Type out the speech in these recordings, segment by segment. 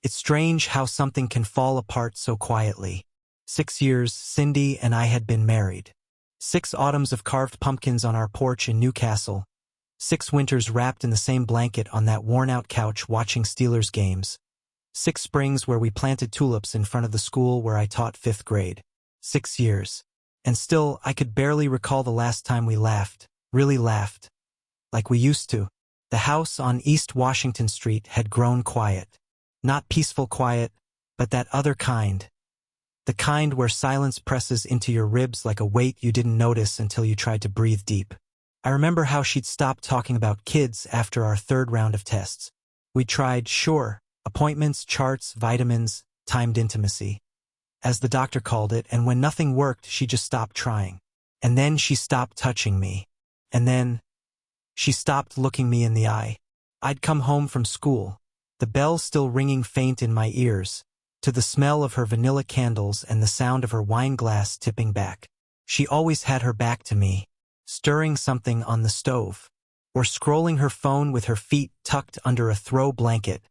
It's strange how something can fall apart so quietly. 6 years, Cindy and I had been married. 6 autumns of carved pumpkins on our porch in Newcastle. 6 winters wrapped in the same blanket on that worn-out couch watching Steelers games. 6 springs where we planted tulips in front of the school where I taught 5th grade. 6 years. And still, I could barely recall the last time we laughed, really laughed, like we used to. The house on East Washington Street had grown quiet. Not peaceful quiet, but that other kind. The kind where silence presses into your ribs like a weight you didn't notice until you tried to breathe deep. I remember how she'd stopped talking about kids after our 3rd round of tests. We tried, sure, appointments, charts, vitamins, timed intimacy, as the doctor called it, and when nothing worked, she just stopped trying. And then she stopped touching me. And then she stopped looking me in the eye. I'd come home from school, the bell still ringing faint in my ears, to the smell of her vanilla candles and the sound of her wine glass tipping back. She always had her back to me, stirring something on the stove, or scrolling her phone with her feet tucked under a throw blanket,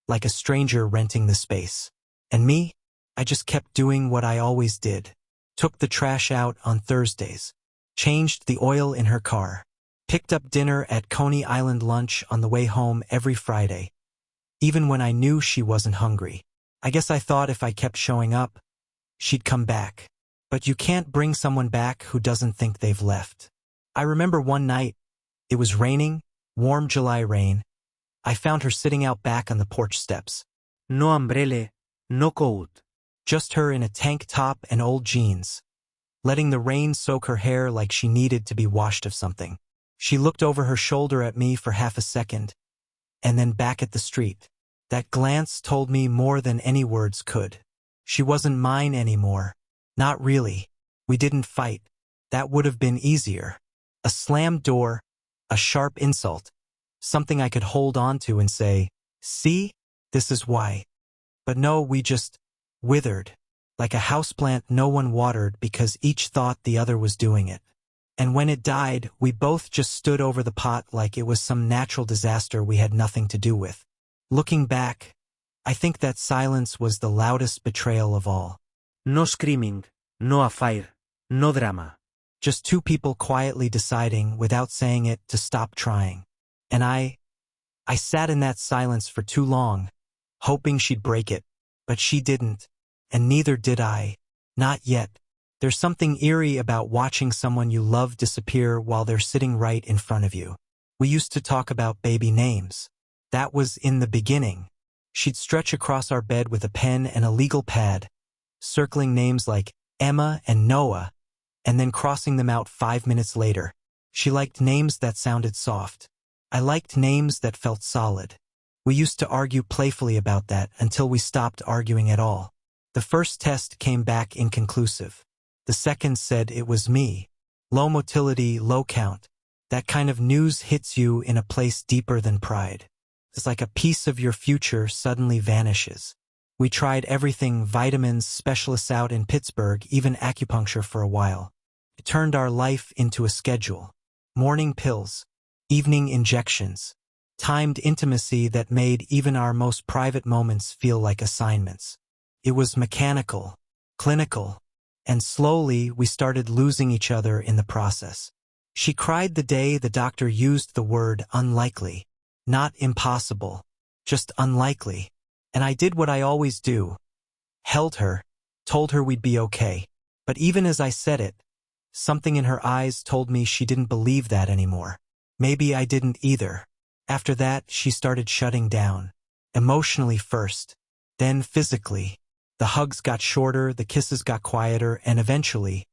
like a stranger renting the space. And me? I just kept doing what I always did. Took the trash out on Thursdays. Changed the oil in her car. Picked up dinner at Coney Island lunch on the way home every Friday, even when I knew she wasn't hungry. I guess I thought if I kept showing up, she'd come back. But you can't bring someone back who doesn't think they've left. I remember one night, it was raining, warm July rain. I found her sitting out back on the porch steps. No umbrella, no coat. Just her in a tank top and old jeans, letting the rain soak her hair like she needed to be washed of something. She looked over her shoulder at me for half a second, and then back at the street. That glance told me more than any words could. She wasn't mine anymore. Not really. We didn't fight. That would have been easier. A slammed door, a sharp insult, something I could hold on to and say, "See, this is why." But no, we just withered, like a houseplant no one watered because each thought the other was doing it. And when it died, we both just stood over the pot like it was some natural disaster we had nothing to do with. Looking back, I think that silence was the loudest betrayal of all. No screaming, no affair, no drama. Just 2 people quietly deciding, without saying it, to stop trying. And I sat in that silence for too long, hoping she'd break it. But she didn't, and neither did I. Not yet. There's something eerie about watching someone you love disappear while they're sitting right in front of you. We used to talk about baby names. That was in the beginning. She'd stretch across our bed with a pen and a legal pad, circling names like Emma and Noah, and then crossing them out 5 minutes later. She liked names that sounded soft. I liked names that felt solid. We used to argue playfully about that until we stopped arguing at all. The first test came back inconclusive. The second said it was me. Low motility, low count. That kind of news hits you in a place deeper than pride. It's like a piece of your future suddenly vanishes. We tried everything, vitamins, specialists out in Pittsburgh, even acupuncture for a while. It turned our life into a schedule. Morning pills, evening injections, timed intimacy that made even our most private moments feel like assignments. It was mechanical, clinical, and slowly we started losing each other in the process. She cried the day the doctor used the word unlikely. Not impossible, just unlikely. And I did what I always do. Held her, told her we'd be okay. But even as I said it, something in her eyes told me she didn't believe that anymore. Maybe I didn't either. After that, she started shutting down. Emotionally first, then physically. The hugs got shorter, the kisses got quieter, and eventually,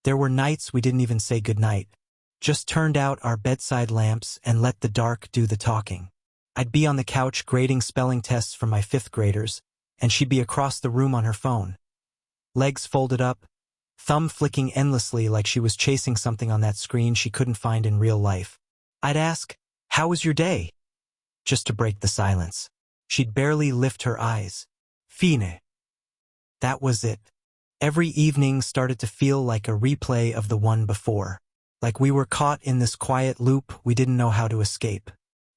there were nights we didn't even say goodnight. Just turned out our bedside lamps and let the dark do the talking. I'd be on the couch grading spelling tests for my 5th graders, and she'd be across the room on her phone. Legs folded up, thumb flicking endlessly like she was chasing something on that screen she couldn't find in real life. I'd ask, "How was your day?" just to break the silence. She'd barely lift her eyes. Fine. That was it. Every evening started to feel like a replay of the one before. Like we were caught in this quiet loop we didn't know how to escape.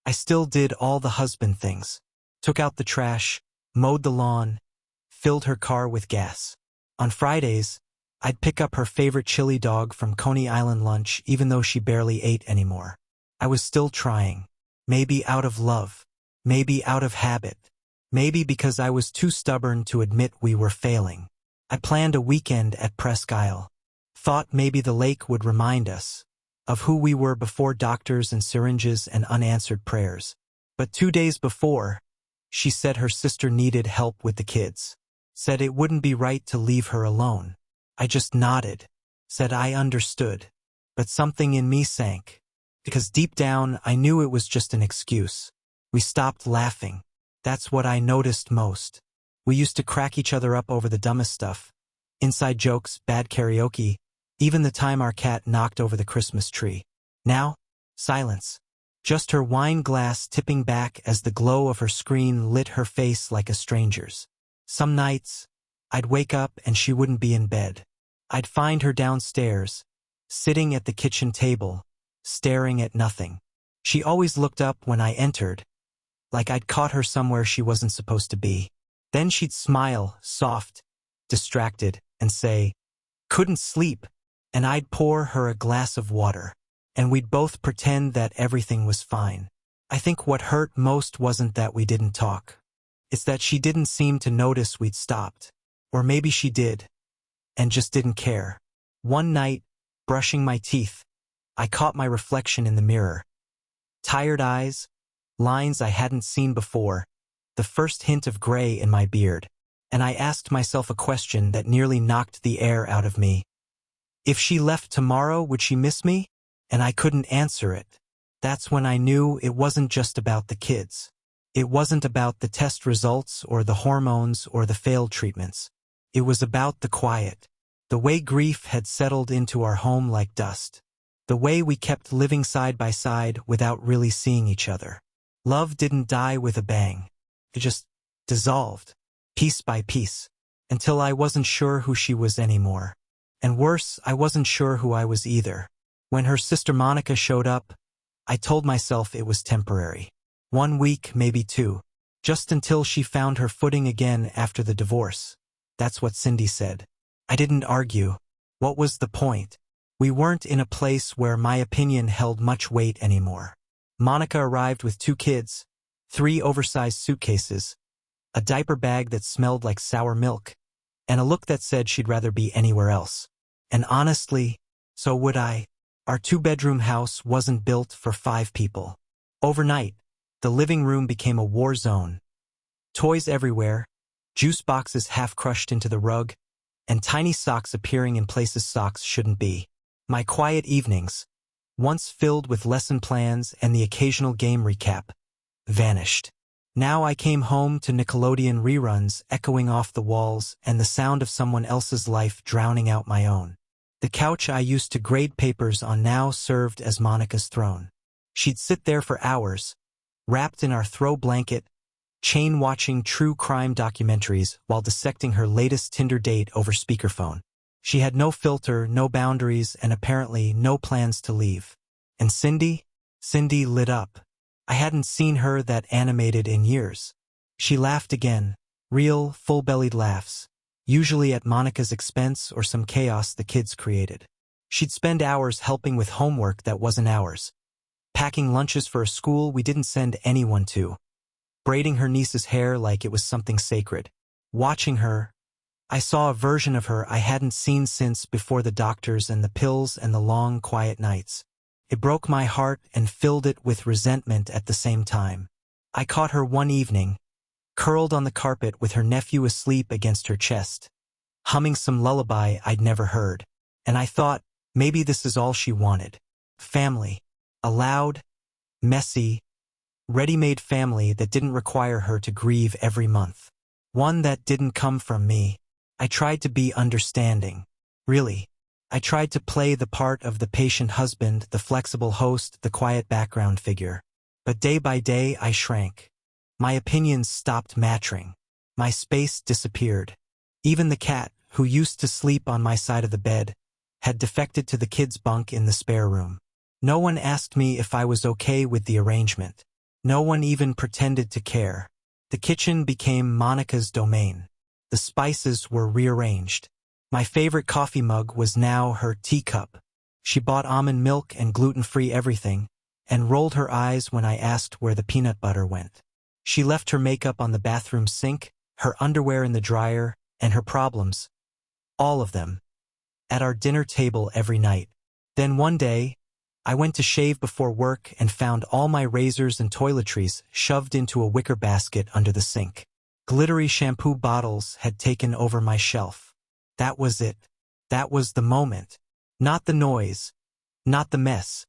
I still did all the husband things. Took out the trash, mowed the lawn, filled her car with gas. On Fridays, I'd pick up her favorite chili dog from Coney Island lunch even though she barely ate anymore. I was still trying. Maybe out of love. Maybe out of habit. Maybe because I was too stubborn to admit we were failing. I planned a weekend at Presque Isle. Thought maybe the lake would remind us of who we were before doctors and syringes and unanswered prayers. But 2 days before, she said her sister needed help with the kids. Said it wouldn't be right to leave her alone. I just nodded. Said I understood. But something in me sank. Because deep down, I knew it was just an excuse. We stopped laughing. That's what I noticed most. We used to crack each other up over the dumbest stuff. Inside jokes, bad karaoke, even the time our cat knocked over the Christmas tree. Now, silence. Just her wine glass tipping back as the glow of her screen lit her face like a stranger's. Some nights, I'd wake up and she wouldn't be in bed. I'd find her downstairs, sitting at the kitchen table, staring at nothing. She always looked up when I entered, like I'd caught her somewhere she wasn't supposed to be. Then she'd smile, soft, distracted, and say, "Couldn't sleep," and I'd pour her a glass of water, and we'd both pretend that everything was fine. I think what hurt most wasn't that we didn't talk. It's that she didn't seem to notice we'd stopped. Or maybe she did, and just didn't care. One night, brushing my teeth, I caught my reflection in the mirror. Tired eyes, lines I hadn't seen before, the first hint of gray in my beard, and I asked myself a question that nearly knocked the air out of me. If she left tomorrow, would she miss me? And I couldn't answer it. That's when I knew it wasn't just about the kids. It wasn't about the test results or the hormones or the failed treatments. It was about the quiet. The way grief had settled into our home like dust. The way we kept living side by side without really seeing each other. Love didn't die with a bang. It just dissolved, piece by piece, until I wasn't sure who she was anymore. And worse, I wasn't sure who I was either. When her sister Monica showed up, I told myself it was temporary. 1 week, maybe 2. Just until she found her footing again after the divorce. That's what Cindy said. I didn't argue. What was the point? We weren't in a place where my opinion held much weight anymore. Monica arrived with 2 kids, 3 oversized suitcases, a diaper bag that smelled like sour milk, and a look that said she'd rather be anywhere else. And honestly, so would I. Our 2-bedroom house wasn't built for 5 people. Overnight, the living room became a war zone. Toys everywhere, juice boxes half crushed into the rug, and tiny socks appearing in places socks shouldn't be. My quiet evenings, once filled with lesson plans and the occasional game recap, vanished. Now I came home to Nickelodeon reruns echoing off the walls and the sound of someone else's life drowning out my own. The couch I used to grade papers on now served as Monica's throne. She'd sit there for hours, wrapped in our throw blanket, chain-watching true crime documentaries while dissecting her latest Tinder date over speakerphone. She had no filter, no boundaries, and apparently no plans to leave. And Cindy? Cindy lit up. I hadn't seen her that animated in years. She laughed again, real, full-bellied laughs, usually at Monica's expense or some chaos the kids created. She'd spend hours helping with homework that wasn't ours, packing lunches for a school we didn't send anyone to, braiding her niece's hair like it was something sacred. Watching her, I saw a version of her I hadn't seen since before the doctors and the pills and the long, quiet nights. It broke my heart and filled it with resentment at the same time. I caught her one evening, curled on the carpet with her nephew asleep against her chest, humming some lullaby I'd never heard. And I thought, maybe this is all she wanted. Family. A loud, messy, ready-made family that didn't require her to grieve every month. One that didn't come from me. I tried to be understanding. Really. I tried to play the part of the patient husband, the flexible host, the quiet background figure. But day by day I shrank. My opinions stopped mattering. My space disappeared. Even the cat, who used to sleep on my side of the bed, had defected to the kids' bunk in the spare room. No one asked me if I was okay with the arrangement. No one even pretended to care. The kitchen became Monica's domain. The spices were rearranged. My favorite coffee mug was now her teacup. She bought almond milk and gluten-free everything, and rolled her eyes when I asked where the peanut butter went. She left her makeup on the bathroom sink, her underwear in the dryer, and her problems, all of them, at our dinner table every night. Then one day, I went to shave before work and found all my razors and toiletries shoved into a wicker basket under the sink. Glittery shampoo bottles had taken over my shelf. That was it. That was the moment. Not the noise, not the mess,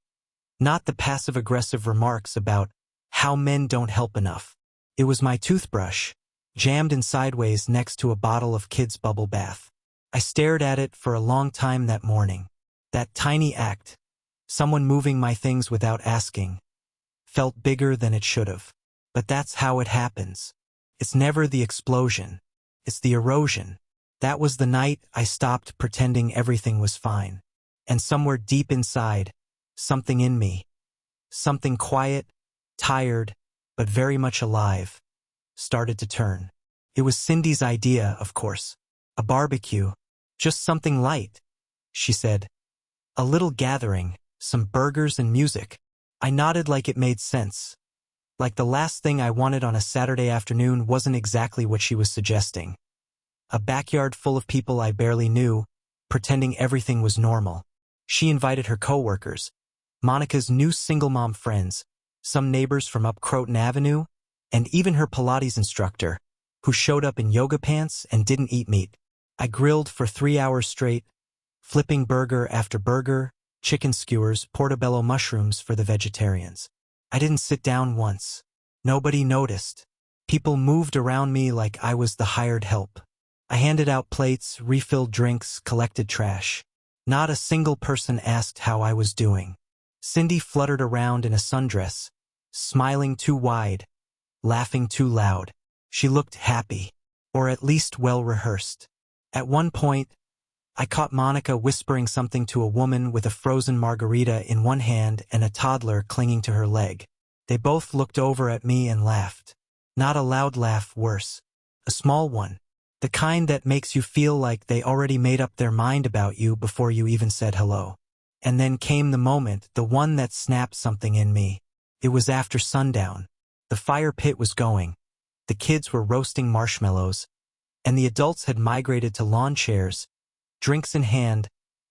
not the passive-aggressive remarks about how men don't help enough. It was my toothbrush, jammed in sideways next to a bottle of Kids' bubble bath. I stared at it for a long time that morning. That tiny act, someone moving my things without asking, felt bigger than it should have. But that's how it happens. It's never the explosion. It's the erosion. That was the night I stopped pretending everything was fine. And somewhere deep inside, something in me, something quiet, tired, but very much alive, started to turn. It was Cindy's idea, of course. A barbecue. Just something light, she said. A little gathering, some burgers and music. I nodded like it made sense. Like the last thing I wanted on a Saturday afternoon wasn't exactly what she was suggesting. A backyard full of people I barely knew, pretending everything was normal. She invited her coworkers, Monica's new single mom friends, some neighbors from up Croton Avenue, and even her Pilates instructor, who showed up in yoga pants and didn't eat meat. I grilled for 3 hours straight, flipping burger after burger, chicken skewers, portobello mushrooms for the vegetarians. I didn't sit down once. Nobody noticed. People moved around me like I was the hired help. I handed out plates, refilled drinks, collected trash. Not a single person asked how I was doing. Cindy fluttered around in a sundress, smiling too wide, laughing too loud. She looked happy, or at least well-rehearsed. At one point, I caught Monica whispering something to a woman with a frozen margarita in one hand and a toddler clinging to her leg. They both looked over at me and laughed. Not a loud laugh, worse. A small one. The kind that makes you feel like they already made up their mind about you before you even said hello. And then came the moment, the one that snapped something in me. It was after sundown. The fire pit was going. The kids were roasting marshmallows, and the adults had migrated to lawn chairs, drinks in hand,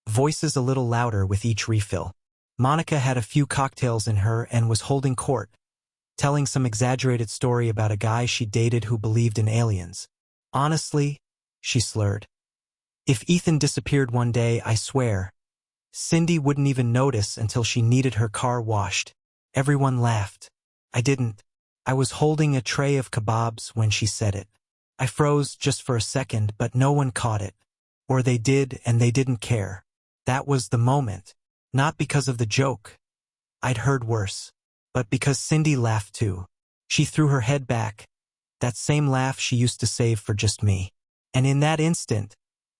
voices a little louder with each refill. Monica had a few cocktails in her and was holding court, telling some exaggerated story about a guy she dated who believed in aliens. Honestly, she slurred, if Ethan disappeared one day, I swear, Cindy wouldn't even notice until she needed her car washed. Everyone laughed. I didn't. I was holding a tray of kebabs when she said it. I froze just for a second, but no one caught it. Or they did, and they didn't care. That was the moment. Not because of the joke. I'd heard worse. But because Cindy laughed too. She threw her head back. That same laugh she used to save for just me. And in that instant,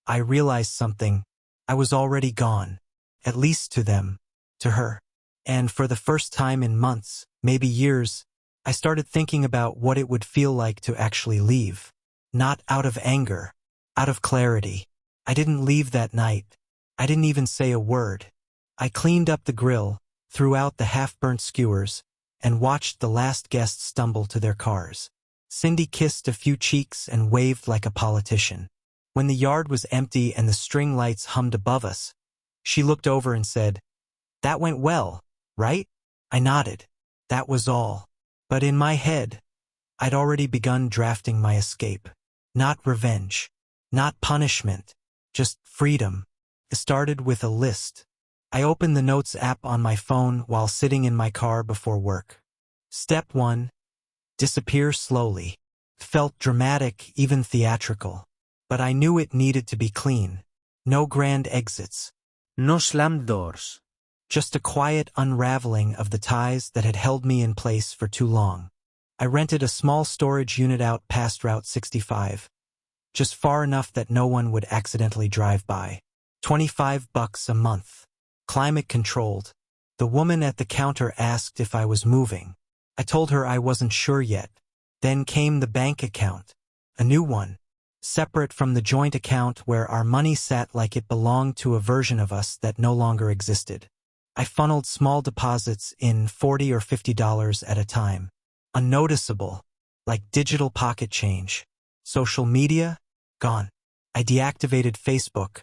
I realized something. I was already gone. At least to them. To her. And for the first time in months, maybe years, I started thinking about what it would feel like to actually leave. Not out of anger. Out of clarity. I didn't leave that night. I didn't even say a word. I cleaned up the grill, threw out the half-burnt skewers, and watched the last guests stumble to their cars. Cindy kissed a few cheeks and waved like a politician. When the yard was empty and the string lights hummed above us, she looked over and said, "That went well, right?" I nodded. That was all. But in my head, I'd already begun drafting my escape. Not revenge. Not punishment. Just freedom. It started with a list. I opened the Notes app on my phone while sitting in my car before work. Step 1. Disappear slowly. Felt dramatic, even theatrical. But I knew it needed to be clean. No grand exits. No slam doors. Just a quiet unraveling of the ties that had held me in place for too long. I rented a small storage unit out past Route 65. Just far enough that no one would accidentally drive by. $25 a month. Climate controlled. The woman at the counter asked if I was moving. I told her I wasn't sure yet. Then came the bank account. A new one, separate from the joint account where our money sat like it belonged to a version of us that no longer existed. I funneled small deposits in $40 or $50 at a time. Unnoticeable, like digital pocket change. Social media? Gone. I deactivated Facebook,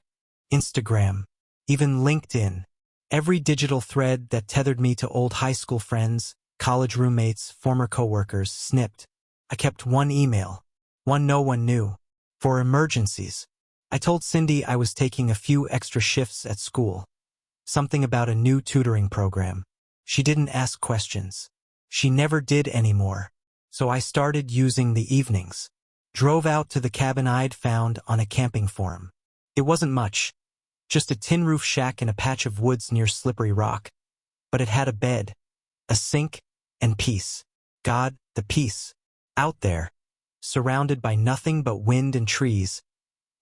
Instagram, even LinkedIn. Every digital thread that tethered me to old high school friends, college roommates, former coworkers, snipped. I kept one email, one no one knew, for emergencies. I told Cindy I was taking a few extra shifts at school. Something about a new tutoring program. She didn't ask questions. She never did anymore. So I started using the evenings. Drove out to the cabin I'd found on a camping forum. It wasn't much. Just a tin roof shack in a patch of woods near Slippery Rock. But it had a bed, a sink, and peace. God, the peace. Out there, surrounded by nothing but wind and trees,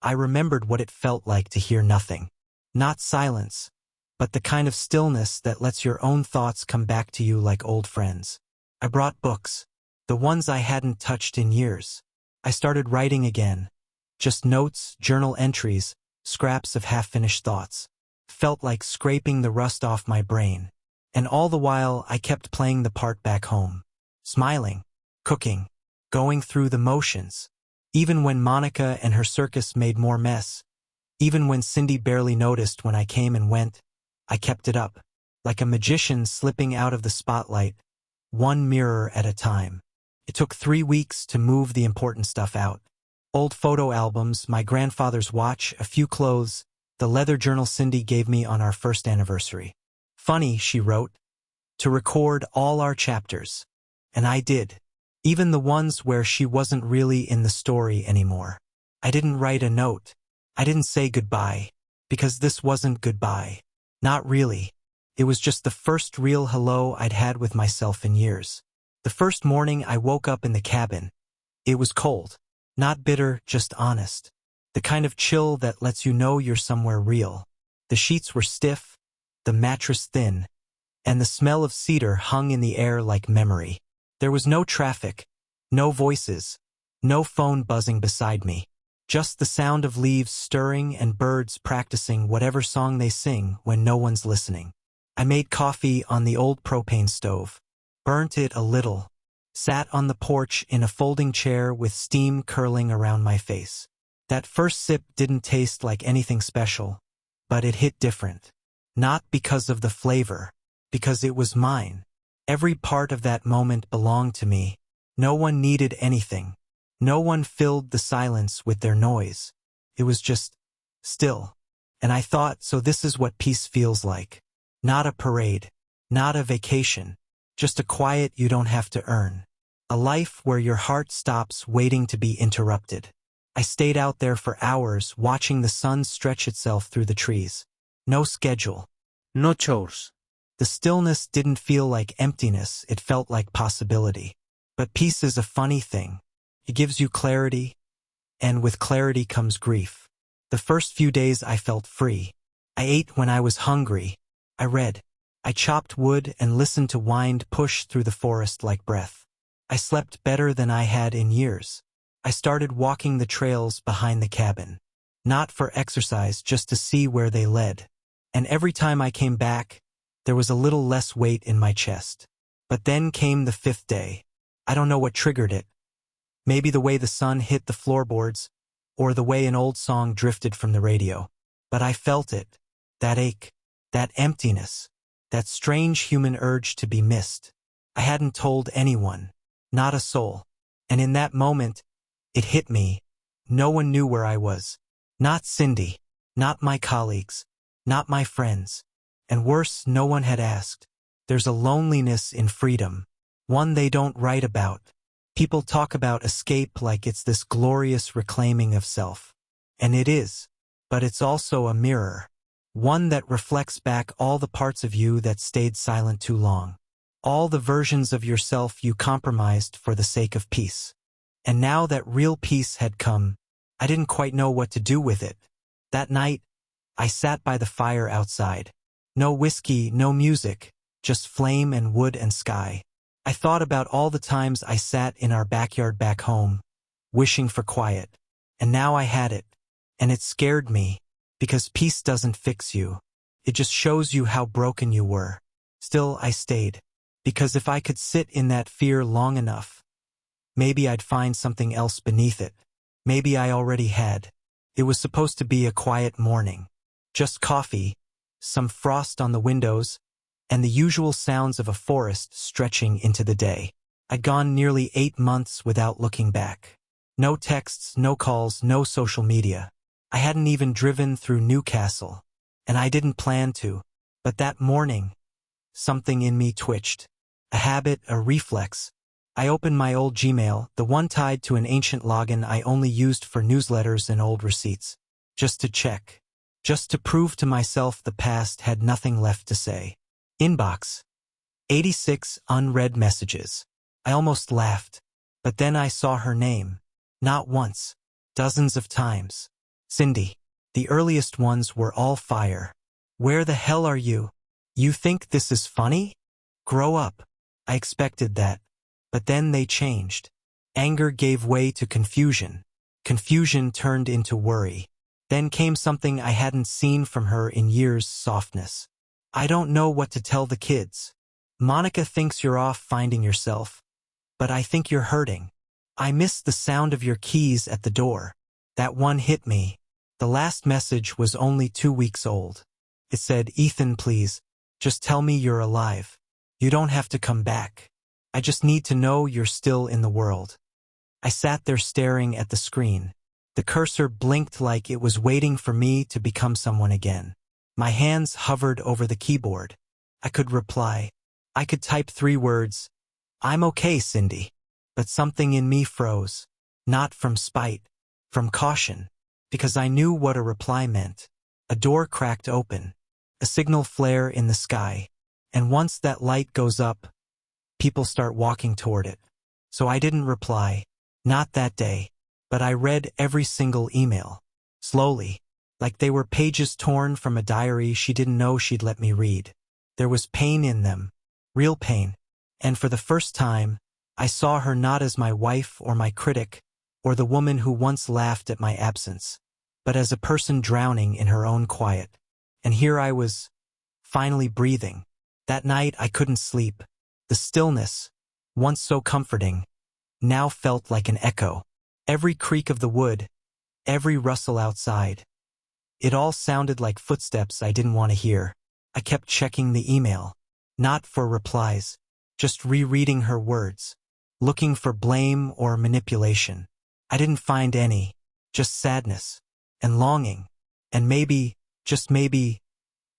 I remembered what it felt like to hear nothing. Not silence, but the kind of stillness that lets your own thoughts come back to you like old friends. I brought books, the ones I hadn't touched in years. I started writing again. Just notes, journal entries, scraps of half-finished thoughts. Felt like scraping the rust off my brain. And all the while, I kept playing the part back home. Smiling, cooking, going through the motions. Even when Monica and her circus made more mess. Even when Cindy barely noticed when I came and went, I kept it up. Like a magician slipping out of the spotlight, one mirror at a time. It took 3 weeks to move the important stuff out. Old photo albums, my grandfather's watch, a few clothes, the leather journal Cindy gave me on our first anniversary. Funny, she wrote, to record all our chapters. And I did. Even the ones where she wasn't really in the story anymore. I didn't write a note. I didn't say goodbye. Because this wasn't goodbye. Not really. It was just the first real hello I'd had with myself in years. The first morning I woke up in the cabin. It was cold. Not bitter, just honest. The kind of chill that lets you know you're somewhere real. The sheets were stiff, the mattress thin, and the smell of cedar hung in the air like memory. There was no traffic, no voices, no phone buzzing beside me. Just the sound of leaves stirring and birds practicing whatever song they sing when no one's listening. I made coffee on the old propane stove. Burnt it a little, sat on the porch in a folding chair with steam curling around my face. That first sip didn't taste like anything special, but it hit different. Not because of the flavor, because it was mine. Every part of that moment belonged to me. No one needed anything. No one filled the silence with their noise. It was just still. And I thought, so this is what peace feels like. Not a parade, not a vacation. Just a quiet you don't have to earn. A life where your heart stops waiting to be interrupted. I stayed out there for hours watching the sun stretch itself through the trees. No schedule. No chores. The stillness didn't feel like emptiness, it felt like possibility. But peace is a funny thing. It gives you clarity, and with clarity comes grief. The first few days I felt free. I ate when I was hungry. I read. I chopped wood and listened to wind push through the forest like breath. I slept better than I had in years. I started walking the trails behind the cabin. Not for exercise, just to see where they led. And every time I came back, there was a little less weight in my chest. But then came the 5th day. I don't know what triggered it. Maybe the way the sun hit the floorboards, or the way an old song drifted from the radio. But I felt it. That ache. That emptiness. That strange human urge to be missed. I hadn't told anyone. Not a soul. And in that moment, it hit me. No one knew where I was. Not Cindy. Not my colleagues. Not my friends. And worse, no one had asked. There's a loneliness in freedom. One they don't write about. People talk about escape like it's this glorious reclaiming of self. And it is. But it's also a mirror. One that reflects back all the parts of you that stayed silent too long. All the versions of yourself you compromised for the sake of peace. And now that real peace had come, I didn't quite know what to do with it. That night, I sat by the fire outside. No whiskey, no music, just flame and wood and sky. I thought about all the times I sat in our backyard back home, wishing for quiet. And now I had it. And it scared me, because peace doesn't fix you. It just shows you how broken you were. Still, I stayed. Because if I could sit in that fear long enough, maybe I'd find something else beneath it. Maybe I already had. It was supposed to be a quiet morning. Just coffee, some frost on the windows, and the usual sounds of a forest stretching into the day. I'd gone nearly 8 months without looking back. No texts, no calls, no social media. I hadn't even driven through Newcastle, and I didn't plan to. But that morning, something in me twitched. A habit, a reflex. I opened my old Gmail, the one tied to an ancient login I only used for newsletters and old receipts. Just to check. Just to prove to myself the past had nothing left to say. Inbox. 86 unread messages. I almost laughed. But then I saw her name. Not once. Dozens of times. Cindy. The earliest ones were all fire. Where the hell are you? You think this is funny? Grow up. I expected that. But then they changed. Anger gave way to confusion. Confusion turned into worry. Then came something I hadn't seen from her in years: softness. I don't know what to tell the kids. Monica thinks you're off finding yourself. But I think you're hurting. I miss the sound of your keys at the door. That one hit me. The last message was only 2 weeks old. It said, Ethan, please, just tell me you're alive. You don't have to come back. I just need to know you're still in the world. I sat there staring at the screen. The cursor blinked like it was waiting for me to become someone again. My hands hovered over the keyboard. I could reply. I could type 3 words. I'm okay, Cindy. But something in me froze. Not from spite. From caution. Because I knew what a reply meant. A door cracked open. A signal flare in the sky. And once that light goes up, people start walking toward it. So I didn't reply. Not that day. But I read every single email. Slowly. Like they were pages torn from a diary she didn't know she'd let me read. There was pain in them. Real pain. And for the first time, I saw her not as my wife or my critic, or the woman who once laughed at my absence, but as a person drowning in her own quiet. And here I was, finally breathing. That night I couldn't sleep. The stillness, once so comforting, now felt like an echo. Every creak of the wood, every rustle outside. It all sounded like footsteps I didn't want to hear. I kept checking the email. Not for replies, just rereading her words. Looking for blame or manipulation. I didn't find any. Just sadness. And longing. And maybe, just maybe,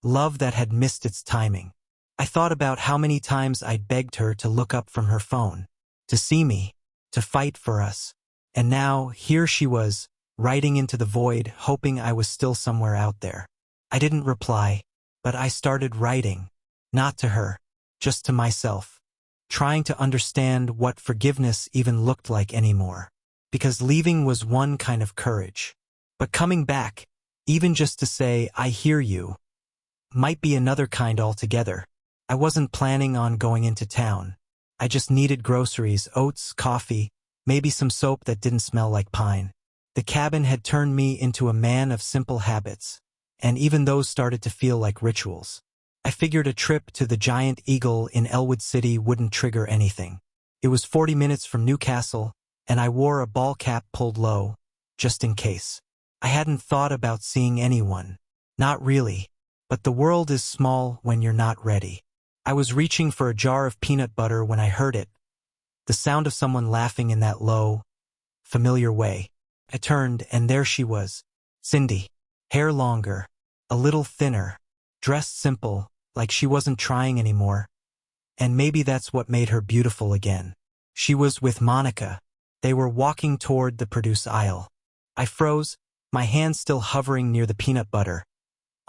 love that had missed its timing. I thought about how many times I'd begged her to look up from her phone. To see me. To fight for us. And now, here she was, writing into the void, hoping I was still somewhere out there. I didn't reply, but I started writing. Not to her, just to myself. Trying to understand what forgiveness even looked like anymore. Because leaving was one kind of courage. But coming back, even just to say, I hear you, might be another kind altogether. I wasn't planning on going into town. I just needed groceries, oats, coffee, maybe some soap that didn't smell like pine. The cabin had turned me into a man of simple habits, and even those started to feel like rituals. I figured a trip to the Giant Eagle in Elwood City wouldn't trigger anything. It was 40 minutes from Newcastle, and I wore a ball cap pulled low, just in case. I hadn't thought about seeing anyone. Not really. But the world is small when you're not ready. I was reaching for a jar of peanut butter when I heard it. The sound of someone laughing in that low, familiar way. I turned, and there she was. Cindy. Hair longer. A little thinner. Dressed simple, like she wasn't trying anymore. And maybe that's what made her beautiful again. She was with Monica. They were walking toward the produce aisle. I froze, my hand still hovering near the peanut butter,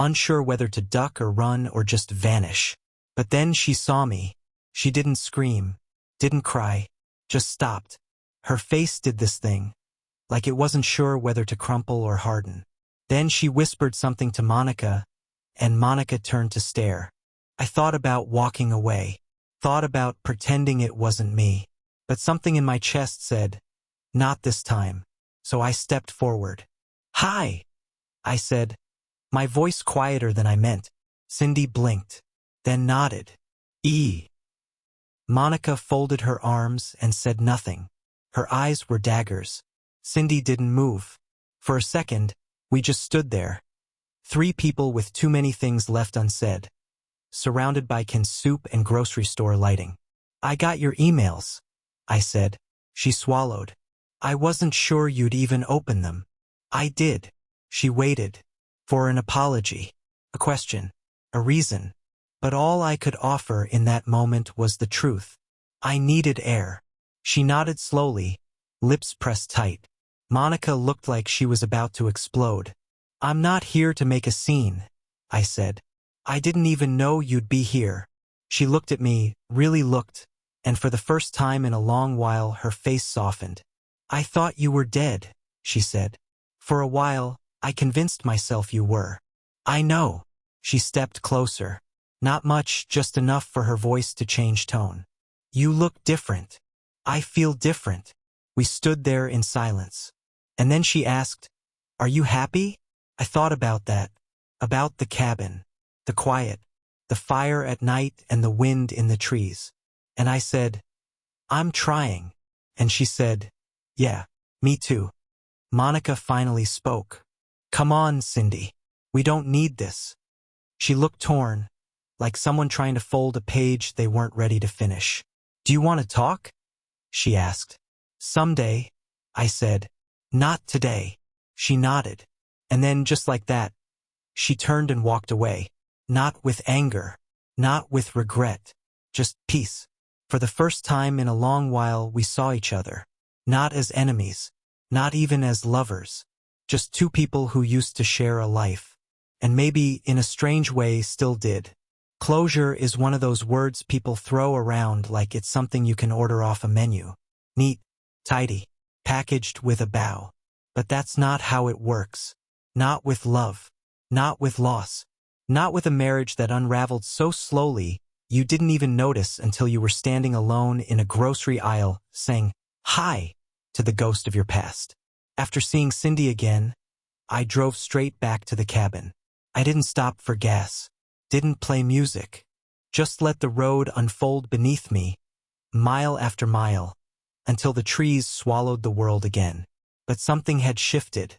unsure whether to duck or run or just vanish. But then she saw me. She didn't scream, didn't cry, just stopped. Her face did this thing, like it wasn't sure whether to crumple or harden. Then she whispered something to Monica, and Monica turned to stare. I thought about walking away. thought about pretending it wasn't me. But something in my chest said, not this time. So I stepped forward. Hi, I said, my voice quieter than I meant. Cindy blinked, then nodded. Monica folded her arms and said nothing. Her eyes were daggers. Cindy didn't move. For a second, we just stood there. Three people with too many things left unsaid, surrounded by canned soup and grocery store lighting. I got your emails, I said. She swallowed. I wasn't sure you'd even open them. I did. She waited. For an apology. A question. A reason. But all I could offer in that moment was the truth. I needed air. She nodded slowly, lips pressed tight. Monica looked like she was about to explode. I'm not here to make a scene, I said. I didn't even know you'd be here. She looked at me, really looked, and for the first time in a long while her face softened. I thought you were dead, she said. For a while, I convinced myself you were. I know. She stepped closer. Not much, just enough for her voice to change tone. You look different. I feel different. We stood there in silence. And then she asked, are you happy? I thought about that. About the cabin. The quiet. The fire at night and the wind in the trees. And I said, I'm trying. And she said, yeah, me too. Monica finally spoke. Come on, Cindy. We don't need this. She looked torn, like someone trying to fold a page they weren't ready to finish. Do you want to talk? She asked. Someday, I said. Not today. She nodded. And then, just like that, she turned and walked away. Not with anger. Not with regret. Just peace. For the first time in a long while we saw each other. Not as enemies. Not even as lovers. Just two people who used to share a life. And maybe, in a strange way, still did. Closure is one of those words people throw around like it's something you can order off a menu. Neat, tidy, packaged with a bow. But that's not how it works. Not with love. Not with loss. Not with a marriage that unraveled so slowly you didn't even notice until you were standing alone in a grocery aisle saying, hi, to the ghost of your past. After seeing Cindy again, I drove straight back to the cabin. I didn't stop for gas. Didn't play music. Just let the road unfold beneath me, mile after mile, until the trees swallowed the world again. But something had shifted.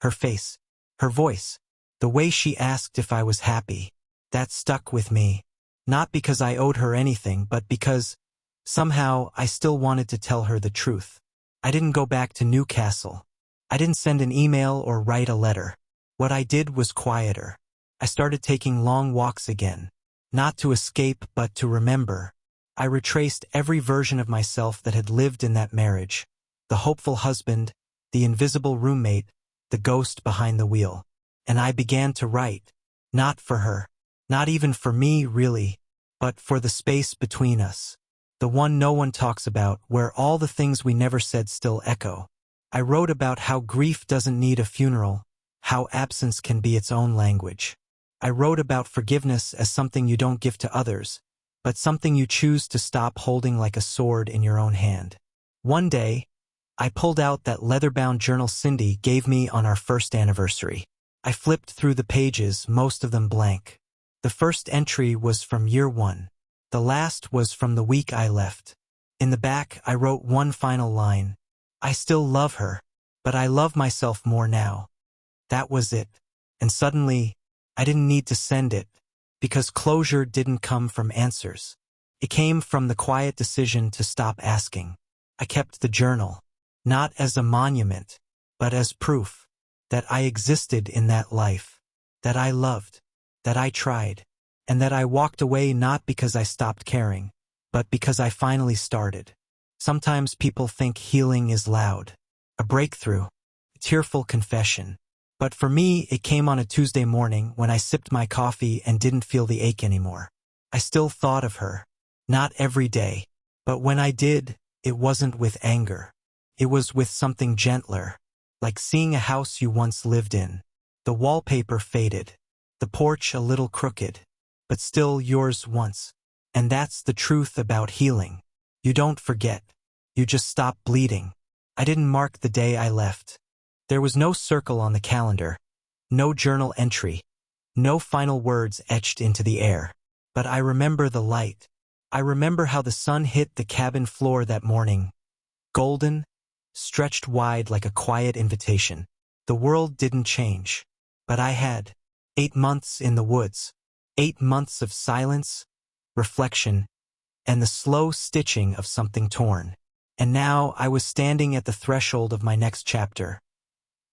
Her face, her voice, the way she asked if I was happy. That stuck with me. Not because I owed her anything, but because, somehow, I still wanted to tell her the truth. I didn't go back to Newcastle. I didn't send an email or write a letter. What I did was quieter. I started taking long walks again. Not to escape, but to remember. I retraced every version of myself that had lived in that marriage. The hopeful husband, the invisible roommate, the ghost behind the wheel. And I began to write. Not for her. Not even for me, really. But for the space between us. The one no one talks about, where all the things we never said still echo. I wrote about how grief doesn't need a funeral, how absence can be its own language. I wrote about forgiveness as something you don't give to others, but something you choose to stop holding like a sword in your own hand. One day, I pulled out that leather-bound journal Cindy gave me on our first anniversary. I flipped through the pages, most of them blank. The first entry was from year 1. The last was from the week I left. In the back, I wrote one final line. I still love her, but I love myself more now. That was it. And suddenly, I didn't need to send it, because closure didn't come from answers. It came from the quiet decision to stop asking. I kept the journal, not as a monument, but as proof that I existed in that life, that I loved, that I tried, and that I walked away not because I stopped caring, but because I finally started. Sometimes people think healing is loud, a breakthrough, a tearful confession. But for me, it came on a Tuesday morning when I sipped my coffee and didn't feel the ache anymore. I still thought of her. Not every day. But when I did, it wasn't with anger. It was with something gentler. Like seeing a house you once lived in. The wallpaper faded. The porch a little crooked. But still yours once. And that's the truth about healing. You don't forget. You just stop bleeding. I didn't mark the day I left. There was no circle on the calendar, no journal entry, no final words etched into the air. But I remember the light. I remember how the sun hit the cabin floor that morning, golden, stretched wide like a quiet invitation. The world didn't change, but I had. 8 months in the woods, 8 months of silence, reflection, and the slow stitching of something torn. And now I was standing at the threshold of my next chapter.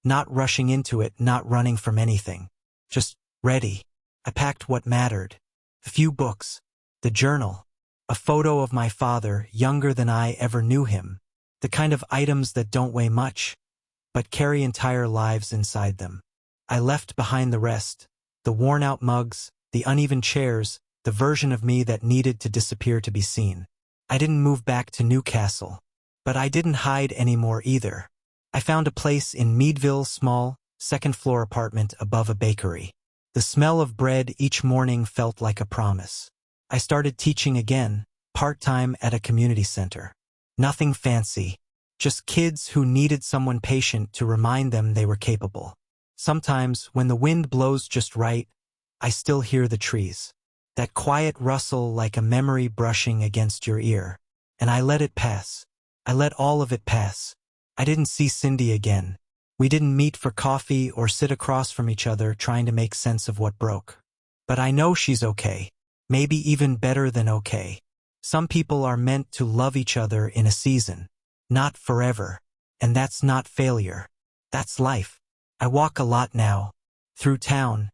Not rushing into it, not running from anything. Just ready. I packed what mattered. A few books, the journal, a photo of my father, younger than I ever knew him. The kind of items that don't weigh much, but carry entire lives inside them. I left behind the rest, the worn-out mugs, the uneven chairs, the version of me that needed to disappear to be seen. I didn't move back to Newcastle, but I didn't hide anymore either. I found a place in Meadville, small, second-floor apartment above a bakery. The smell of bread each morning felt like a promise. I started teaching again, part-time at a community center. Nothing fancy, just kids who needed someone patient to remind them they were capable. Sometimes, when the wind blows just right, I still hear the trees. That quiet rustle like a memory brushing against your ear. And I let it pass. I let all of it pass. I didn't see Cindy again. We didn't meet for coffee or sit across from each other trying to make sense of what broke. But I know she's okay. Maybe even better than okay. Some people are meant to love each other in a season, not forever. And that's not failure. That's life. I walk a lot now. Through town,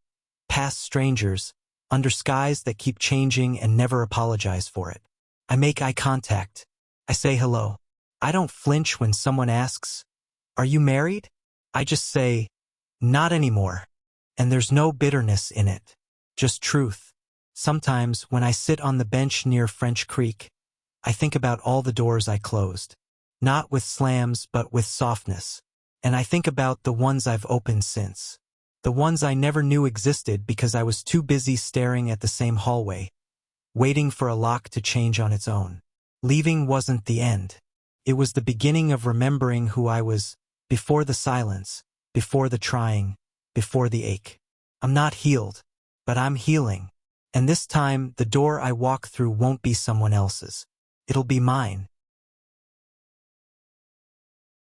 past strangers, under skies that keep changing and never apologize for it. I make eye contact. I say hello. I don't flinch when someone asks, "Are you married?" I just say, "Not anymore." And there's no bitterness in it. Just truth. Sometimes, when I sit on the bench near French Creek, I think about all the doors I closed. Not with slams, but with softness. And I think about the ones I've opened since. The ones I never knew existed because I was too busy staring at the same hallway, waiting for a lock to change on its own. Leaving wasn't the end. It was the beginning of remembering who I was, before the silence, before the trying, before the ache. I'm not healed, but I'm healing. And this time, the door I walk through won't be someone else's. It'll be mine.